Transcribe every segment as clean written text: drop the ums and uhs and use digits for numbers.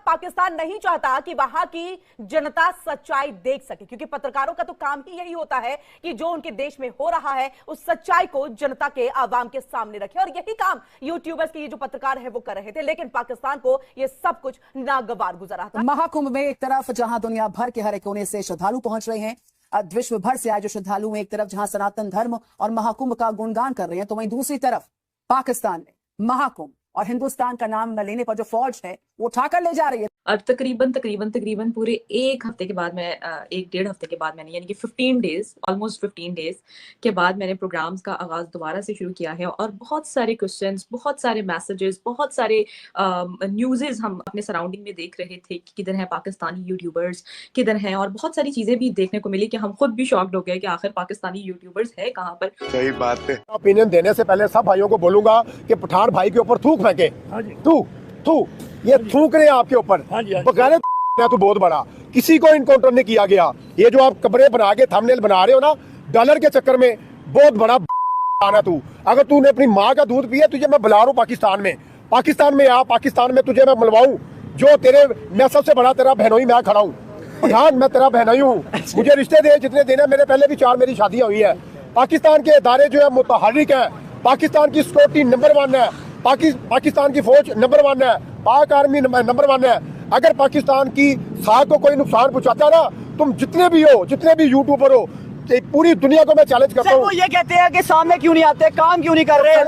पाकिस्तान नहीं चाहता कि वहां की जनता सच्चाई देख सके, क्योंकि पत्रकारों का तो काम ही यही होता है कि जो उनके देश में हो रहा है उस सच्चाई को जनता के आवाम के सामने रखे, और यही काम यूट्यूबर्स के ये जो पत्रकार है वो कर रहे थे। लेकिन पाकिस्तान को ये सब कुछ नागवार गुजरा था। महाकुंभ में एक तरफ जहां दुनिया भर के हर एक कोने से श्रद्धालु पहुंच रहे हैं, विश्व भर से आए जो श्रद्धालु हैं, एक तरफ जहां सनातन धर्म और महाकुंभ का गुणगान कर रहे हैं, तो वहीं दूसरी तरफ पाकिस्तान में महाकुंभ और हिंदुस्तान का नाम न लेने पर जो फौज है वो उठाकर ले जा रही है। अब तकरीबन पूरे एक हफ्ते के बाद मैं एक डेढ़ हफ्ते के बाद मैंने यानी कि 15 डेज ऑलमोस्ट 15 डेज के बाद मैंने प्रोग्राम्स का आगाज दोबारा से शुरू किया है, और बहुत सारे क्वेश्चंस, बहुत सारे मैसेजेस, बहुत सारे न्यूज़ेस हम अपने सराउंडिंग में देख रहे थे कि किधर है पाकिस्तानी यूट्यूबर्स, किधर हैं, और बहुत सारी चीजें भी देखने को मिली कि हम खुद भी शॉक्ड हो गए कि आखिर पाकिस्तानी यूट्यूबर्स है कहाँ पर। सही बात है। ओपिनियन देने से पहले सब भाइयों को बोलूंगा कि पठान भाई के ऊपर थूक फेंके। थू ये थूक रहे हैं आपके ऊपर बगैर तो बहुत बड़ा किसी को इनकाउंटर नहीं किया गया। ये जो आप कमरे बना के थंबनेल बना रहे हो ना, डॉलर के चक्कर में बहुत बड़ा आना तू। अगर तूने अपनी माँ का दूध पिया, तुझे मैं बुला रहा हूँ पाकिस्तान में आ, पाकिस्तान में तुझे मैं मिलवाऊं जो तेरे, मैं सबसे बड़ा तेरा बहनोई मैं खड़ा हूँ। पठान मैं तेरा बहनोई हूँ, मुझे रिश्ते दे जितने देने। मेरे पहले भी 4 मेरी शादियां हुई है। पाकिस्तान के इदारे जो है मुतहर्रिक है, पाकिस्तान की सिक्योरिटी नंबर 1 है, पाकिस्तान की फौज नंबर 1 है, पाक आर्मी नंबर 1 है। अगर पाकिस्तान की साख को कोई नुकसान पहुंचाता ना, तुम जितने भी यूट्यूबर हो, पूरी दुनिया को मैं चैलेंज करता हूँ। वो ये कहते हैं कि सामने क्यों नहीं आते, काम क्यों नहीं कर रहे,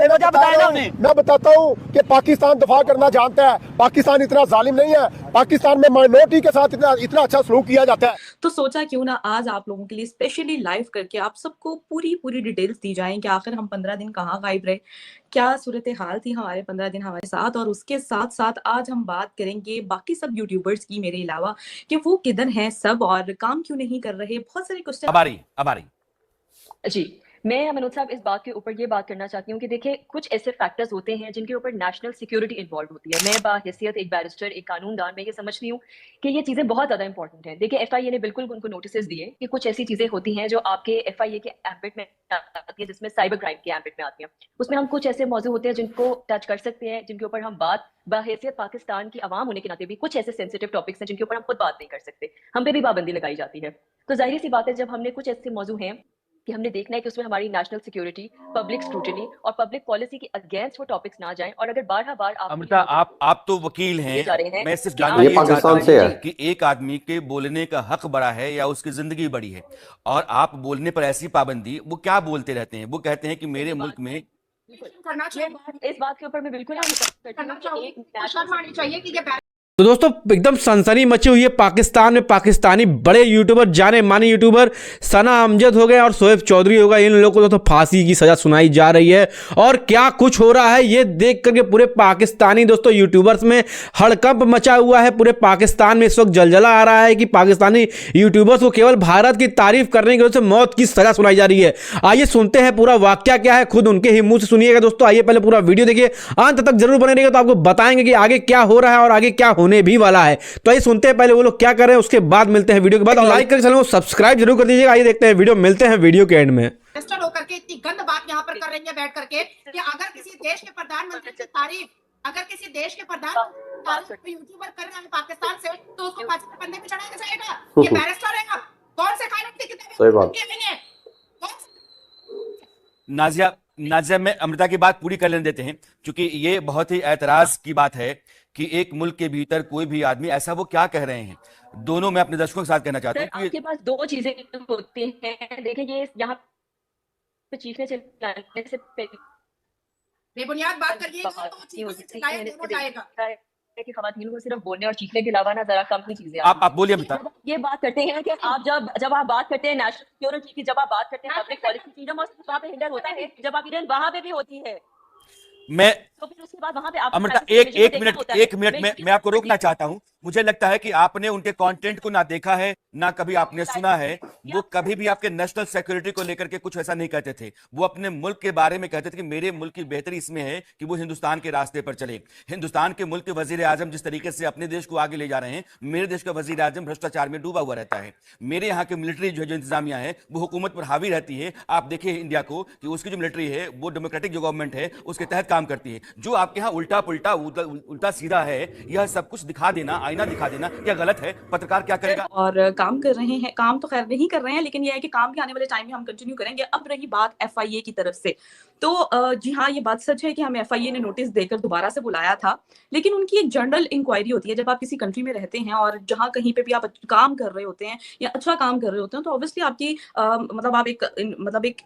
मैं बताता हूँ कि पाकिस्तान दफा करना जानता है। पाकिस्तान इतना जालिम नहीं है, पाकिस्तान में माइनॉरिटी के साथ इतना अच्छा सलूक किया जाता है। तो सोचा क्यों ना आज आप लोगों के लिए स्पेशली लाइव करके आप सबको पूरी डिटेल्स दी जाएं कि आखिर हम 15 दिन कहाँ गायब रहे, क्या सूरत हाल थी हमारे 15 दिन हमारे साथ, और उसके साथ साथ आज हम बात करेंगे बाकी सब यूट्यूबर्स की मेरे अलावा कि वो किधर हैं सब और काम क्यों नहीं कर रहे। बहुत सारे क्वेश्चन। अब आ रही जी, मैं मनोज साहब इस बात के ऊपर ये बात करना चाहती हूँ कि देखिए कुछ ऐसे फैक्टर्स होते हैं जिनके ऊपर नेशनल सिक्योरिटी इन्वॉल्व होती है। मैं बाहैसियत एक बैरिस्टर, एक कानूनदान, मैं ये समझती हूँ कि ये चीज़ें बहुत ज़्यादा इंपॉर्टेंट हैं। देखिए एफआईए ने बिल्कुल उनको नोटिस दिए कि कुछ ऐसी चीज़ें होती हैं जो आपके एफआईए के एम्बिट में आती है, जिसमें साइबर क्राइम के एम्बिट में आती हैं। उसमें हम कुछ ऐसे मौजूद होते हैं जिनको टच कर सकते हैं, जिनके ऊपर हम बात बाहैसियत पाकिस्तान की आवाम होने के नाते भी कुछ ऐसे सेंसिटिव टॉपिक्स हैं जिनके ऊपर हम खुद बात नहीं कर सकते, हम पे भी पाबंदी लगाई जाती है। तो जाहिर सी बात है जब हमने कुछ ऐसे मौजू हैं कि हमने देखना है कि उसमें हमारी नेशनल सिक्योरिटी, पब्लिक स्क्रूटिनी और पब्लिक पॉलिसी के अगेंस्ट वो टॉपिक्स ना जाएं। और अगर बार अमृता, आप तो वकील हैं, मैं सिर्फ जानना ये पाकिस्तान से है कि एक आदमी के बोलने का हक बड़ा है या उसकी जिंदगी बड़ी है, और आप बोलने पर ऐसी पाबंदी, वो क्या बोलते रहते हैं? वो कहते हैं कि मेरे मुल्क में इस बात के ऊपर मैं बिल्कुल चाहिए कि तो दोस्तों एकदम सनसनी मची हुई है पाकिस्तान में। पाकिस्तानी बड़े यूट्यूबर, जाने माने यूट्यूबर सना अमजद हो गए और शोएब चौधरी हो गए, इन लोगों को दोस्तों फांसी की सजा सुनाई जा रही है। और क्या कुछ हो रहा है ये देख करके पूरे पाकिस्तानी दोस्तों यूट्यूबर्स में हड़कंप मचा हुआ है। पूरे पाकिस्तान में इस वक्त जलजला आ रहा है कि पाकिस्तानी यूट्यूबर्स को केवल भारत की तारीफ करने की वजह से मौत की सजा सुनाई जा रही है। आइए सुनते हैं पूरा वाक्या क्या है, खुद उनके ही मुंह से सुनिएगा दोस्तों। आइए पहले पूरा वीडियो देखिए, अंत तक जरूर बने रहिएगा, तो आपको बताएंगे कि आगे क्या हो रहा है और आगे क्या होने भी वाला है। तो आइए सुनते हैं पहले वो लोग क्या कर रहे हैं, उसके बाद मिलते हैं वीडियो के बाद। लाइक करके चैनल को सब्सक्राइब जरूर कर दीजिएगा। आइए देखते हैं वीडियो, मिलते हैं वीडियो के एंड में। होकर के इतनी गंद बात यहाँ पर कर रही है बैठ करके कि अगर किसी देश के प्रधानमंत्री की तारीफ, अगर किसी देश के प्रधानमंत्री यूट्यूबर कर रहा है पाकिस्तान से, तो उसको फांसी के फंदे पे चढ़ाया जाएगा। ये बैरिस्टर है, कौन से कानून की किताब है? नाजिया में अमृता की बात पूरी कर लेने देते हैं, क्योंकि ये बहुत ही ऐतराज की बात है कि एक मुल्क के भीतर कोई भी आदमी ऐसा, वो क्या कह रहे हैं दोनों, मैं अपने दर्शकों के साथ कहना चाहता हूँ। आपके पास दो चीजें होती हैं। देखिए ये यहाँ पे चीफ ने चिल्लाने से बेबुनियाद बात करिए कि खवातीन को सिर्फ बोलने और चीखने के अलावा ना जरा कम ही चीजें। आप बोलिए अमृता। ये बात करते हैं कि आप जब आप बात करते हैं नेशनल सिक्योरिटी की, जब आप बात करते हैं public policy, freedom of speech वहाँ पे हिंडर होता है, जब आप हिंडर वहाँ पे भी होती है। मैं तो फिर उसके बाद वहां पे आप अमृता एक मिनट मैं आपको रोकना चाहता हूं। मुझे लगता है कि आपने उनके कंटेंट को ना देखा है, ना कभी आपने सुना है। वो कभी भी आपके नेशनल सिक्योरिटी को लेकर के कुछ ऐसा नहीं कहते थे। वो अपने मुल्क के बारे में कहते थे कि मेरे मुल्क की बेहतरी इसमें है कि वो हिंदुस्तान के रास्ते पर चले। हिंदुस्तान के मुल्क के वजीर आजम जिस तरीके से अपने देश को आगे ले जा रहे हैं, मेरे देश का वजीर आजम भ्रष्टाचार में डूबा हुआ रहता है। मेरे यहाँ की मिलिट्री जो इंतजामिया है वो हुकूमत पर हावी रहती है। आप देखिए इंडिया को कि उसकी जो मिलिट्री है वो डेमोक्रेटिक जो गवर्नमेंट है उसके तहत काम करती है। जो आपके यहाँ उल्टा पुल्टा उल्टा सीधा है, यह सब कुछ दिखा देना आईना दिखा देना, क्या गलत है? पत्रकार क्या करेगा? और काम कर रहे हैं, काम तो खैर नहीं कर रहे हैं, लेकिन ये है कि काम भी आने वाले टाइम में हम कंटिन्यू करेंगे। अब रही बात एफआईए की तरफ से, तो जी हाँ, ये बात सच है कि हमें एफआईए ने नोटिस देकर दोबारा से बुलाया था, लेकिन उनकी एक जनरल इंक्वायरी होती है। जब आप किसी कंट्री में रहते हैं और जहाँ कहीं पे भी आप काम कर रहे होते हैं या अच्छा काम कर रहे होते हैं, तो ऑब्वियसली आपकी मतलब आप एक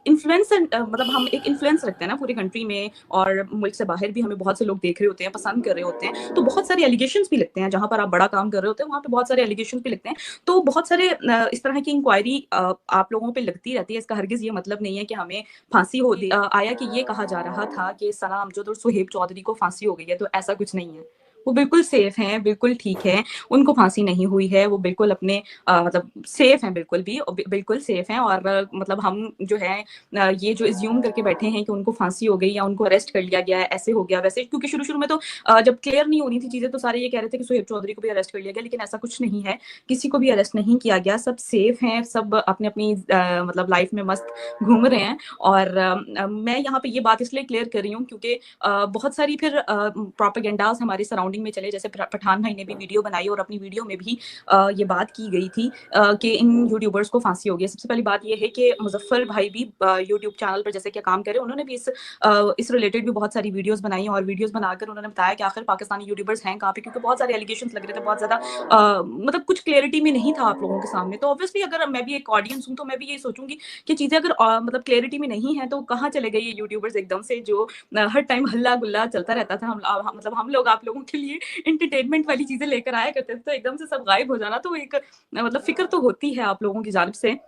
इन्फ्लुएंस मतलब हम एक इन्फ्लुएंस रखते हैं ना पूरी कंट्री में, और मुल्क से बाहर भी हमें बहुत से लोग देख रहे होते हैं, पसंद कर रहे होते हैं, तो बहुत सारे एलिगेशंस भी लगते हैं। जहाँ पर आप बड़ा काम कर रहे होते हैं वहाँ पे बहुत सारे एलिगेशंस भी लगते हैं। तो बहुत सारे इस तरह की इंक्वायरी आप लोगों पे लगती रहती है। इसका हरगिज ये मतलब नहीं है कि हमें फांसी हो आया कि ये कहा जा रहा था कि सना अमजद और सुहेब चौधरी को फांसी हो गई है, तो ऐसा कुछ नहीं है। वो बिल्कुल सेफ हैं, बिल्कुल ठीक है, उनको फांसी नहीं हुई है, वो बिल्कुल अपने मतलब सेफ हैं, बिल्कुल सेफ हैं। और मतलब हम जो है ये जो एज्यूम करके बैठे हैं कि उनको फांसी हो गई या उनको अरेस्ट कर लिया गया है, ऐसे हो गया वैसे, क्योंकि शुरू में तो जब क्लियर नहीं होनी थी चीजें तो सारे ये कह रहे थे कि सुहेब चौधरी को भी अरेस्ट कर लिया गया, लेकिन ऐसा कुछ नहीं है, किसी को भी अरेस्ट नहीं किया गया, सब सेफ हैं, सब अपनी अपनी मतलब लाइफ में मस्त घूम रहे हैं। और मैं यहाँ पे ये बात इसलिए क्लियर कर रही हूँ क्योंकि बहुत सारी फिर प्रोपेगेंडास हमारे सराउंडिंग में चले, जैसे पठान भाई ने भी वीडियो बनाई और अपनी वीडियो में भी ये बात की गई थी कि इन यूट्यूबर्स को फांसी हो गई। सबसे पहली बात ये है कि मुजफ्फर भाई भी यूट्यूब चैनल पर जैसे क्या काम करे, उन्होंने भी इस रिलेटेड भी बहुत सारी वीडियोस बनाई और वीडियोस बनाकर उन्होंने बताया कि आखिर पाकिस्तानी यूट्यूबर्स हैं कहाँ पे, क्योंकि बहुत सारे एलिगेशंस लग रहे थे, बहुत ज्यादा मतलब कुछ क्लियरिटी में नहीं था आप लोगों के सामने। तो ऑब्वियसली अगर मैं भी एक ऑडियंस हूँ तो मैं भी ये सोचूंगी कि चीजें अगर मतलब क्लियरिटी में नहीं है तो कहाँ चले गए ये यूट्यूबर्स एकदम से, जो हर टाइम हल्ला गुल्ला चलता रहता था। मतलब हम लोग आप लोगों के लिए एंटरटेनमेंट वाली चीजें लेकर आया करते थे, तो एकदम से सब गायब हो जाना, तो एक मतलब फिक्र तो होती है आप लोगों की जानिब से।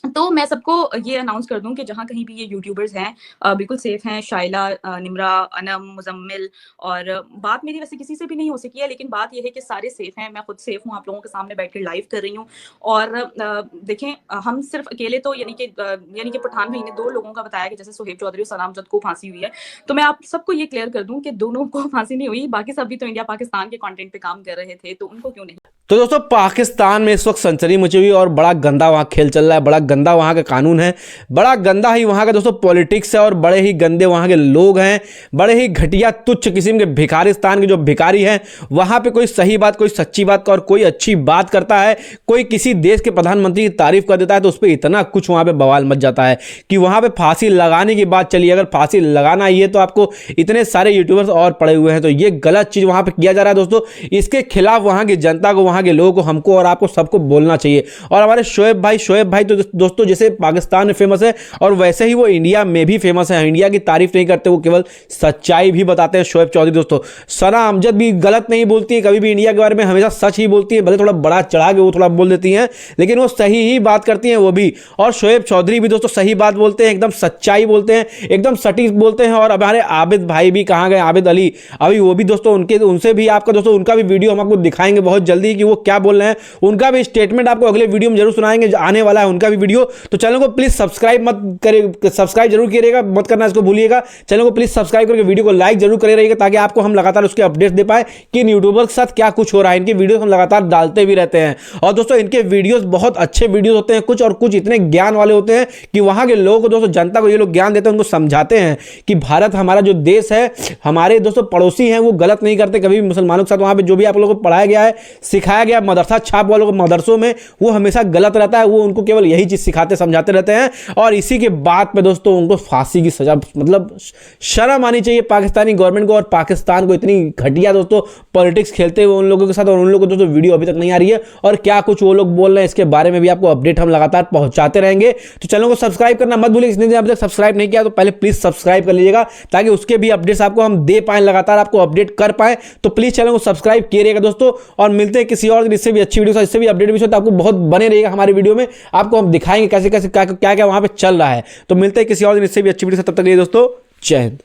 तो मैं सबको ये अनाउंस कर दूं कि जहाँ कहीं भी ये यूट्यूबर्स हैं बिल्कुल सेफ हैं। शाइला, निमरा, अनम, मुजम्मिल, और बात मेरी वैसे किसी से भी नहीं हो सकी है, लेकिन बात ये है कि सारे सेफ हैं, मैं खुद सेफ हूँ, आप लोगों के सामने बैठकर लाइव कर रही हूँ। और देखें, हम सिर्फ अकेले तो यानी कि पठान भाई ने 2 लोगों का बताया कि जैसे सुहेब चौधरी और सना अमजद को फांसी हुई है, तो मैं आप सबको ये क्लियर कर दूं कि दोनों को फांसी नहीं हुई, बाकी सब भी तो इंडिया पाकिस्तान के कंटेंट पे काम कर रहे थे, तो उनको क्यों नहीं। तो दोस्तों, पाकिस्तान में इस वक्त सनसनी मची हुई और बड़ा गंदा वहाँ खेल चल रहा है, बड़ा गंदा वहाँ का कानून है, बड़ा गंदा ही वहाँ का दोस्तों पॉलिटिक्स है, और बड़े ही गंदे वहाँ के लोग हैं, बड़े ही घटिया तुच्छ किस्म के भिखारिस्तान के जो भिखारी हैं। वहाँ पे कोई सही बात, कोई सच्ची बात और कोई अच्छी बात करता है, कोई किसी देश के प्रधानमंत्री की तारीफ कर देता है तो उस पर इतना कुछ वहाँ पे बवाल मच जाता है कि वहाँ पे फांसी लगाने की बात चली। अगर फांसी लगाना ही है तो आपको इतने सारे यूट्यूबर्स और पड़े हुए हैं, तो ये गलत चीज़ वहाँ पर किया जा रहा है दोस्तों। इसके खिलाफ वहाँ की जनता को, वहाँ के लोगों को, हमको और आपको सबको बोलना चाहिए। और हमारे शोएब भाई तो दोस्तों जैसे पाकिस्तान में फेमस है और वैसे ही वो इंडिया में भी फेमस है। इंडिया की तारीफ नहीं करते, वो केवल सच्चाई भी बताते हैं। शोएब चौधरी दोस्तों, सना अमजद भी गलत नहीं बोलती है कभी भी इंडिया के बारे में, हमेशा सच ही बोलती है, भले थोड़ा बड़ा चढ़ा के वो थोड़ा बोल देती हैं, लेकिन वो सही ही बात करती हैं वो भी। और शोएब चौधरी भी दोस्तों सही बात बोलते हैं, एकदम सच्चाई बोलते हैं, एकदम सटीक बोलते हैं। और अब हमारे आबिद भाई भी कहाँ गए, आबिद अली, अभी वो भी दोस्तों उनसे भी आपका दोस्तों उनका भी वीडियो हम आपको दिखाएंगे बहुत जल्दी कि वो क्या बोल रहे हैं। उनका भी स्टेटमेंट आपको अगले वीडियो में जरूर सुनाएंगे, आने वाला है उनका भी वीडियो। तो चैनल को प्लीज सब्सक्राइब जरूर करिएगा, मत करना इसको भूलिएगा। चैनल को प्लीज सब्सक्राइब करके वीडियो को लाइक जरूर करे रहिएगा ताकि आपको हम लगातार उसके अपडेट्स दे पाए कि इन यूट्यूबर के साथ क्या कुछ हो रहा है। इनके वीडियो हम लगातार डालते भी रहते हैं और दोस्तों इनके वीडियोस बहुत अच्छे वीडियोस होते हैं, कुछ और कुछ इतने ज्ञान वाले होते हैं कि वहां के लोगों को दोस्तों, जनता को ये लोग ज्ञान देते हैं, उनको समझाते हैं कि भारत हमारा जो देश है, हमारे दोस्तों पड़ोसी हैं, वो गलत नहीं करते कभी भी मुसलमानों के साथ। वहां पे जो भी आप लोगों को पढ़ाया गया है, सिखाया गया मदरसा छाप वालों को मदरसों में, वो हमेशा गलत रहता है। वो उनको केवल यही चीज सिखाते समझाते रहते हैं और इसी के बाद पे दोस्तों उनको फांसी की सजा, मतलब शर्म आनी चाहिए पाकिस्तानी गवर्नमेंट को और पाकिस्तान को। इतनी घटिया दोस्तों पॉलिटिक्स खेलते हुए उन लोगों के साथ, और उन लोगों को दोस्तों वीडियो अभी तक नहीं आ रही है और क्या कुछ वो लोग बोल रहे हैं इसके बारे में भी आपको अपडेट हम लगातार पहुंचाते रहेंगे। तो चैनल को सब्सक्राइब करना मत भूलिए, जिसने अभी तक सब्सक्राइब नहीं किया तो पहले प्लीज सब्सक्राइब कर लीजिएगा ताकि उसके भी अपडेट्स आपको हम दे पाए, लगातार आपको अपडेट कर पाए। तो प्लीज चैनल को सब्सक्राइब कीजिएगा दोस्तों, और मिलते हैं किसी और इससे भी अच्छी वीडियो, इससे भी अपडेट भी, तो आपको बहुत बने रहेगा हमारे वीडियो में, आपको हम दिखाएंगे कैसे कैसे क्या क्या वहां पे चल रहा है। तो मिलते हैं किसी और दिन इससे भी अच्छी वीडियो से, तब तक के लिए दोस्तों जय हिंद।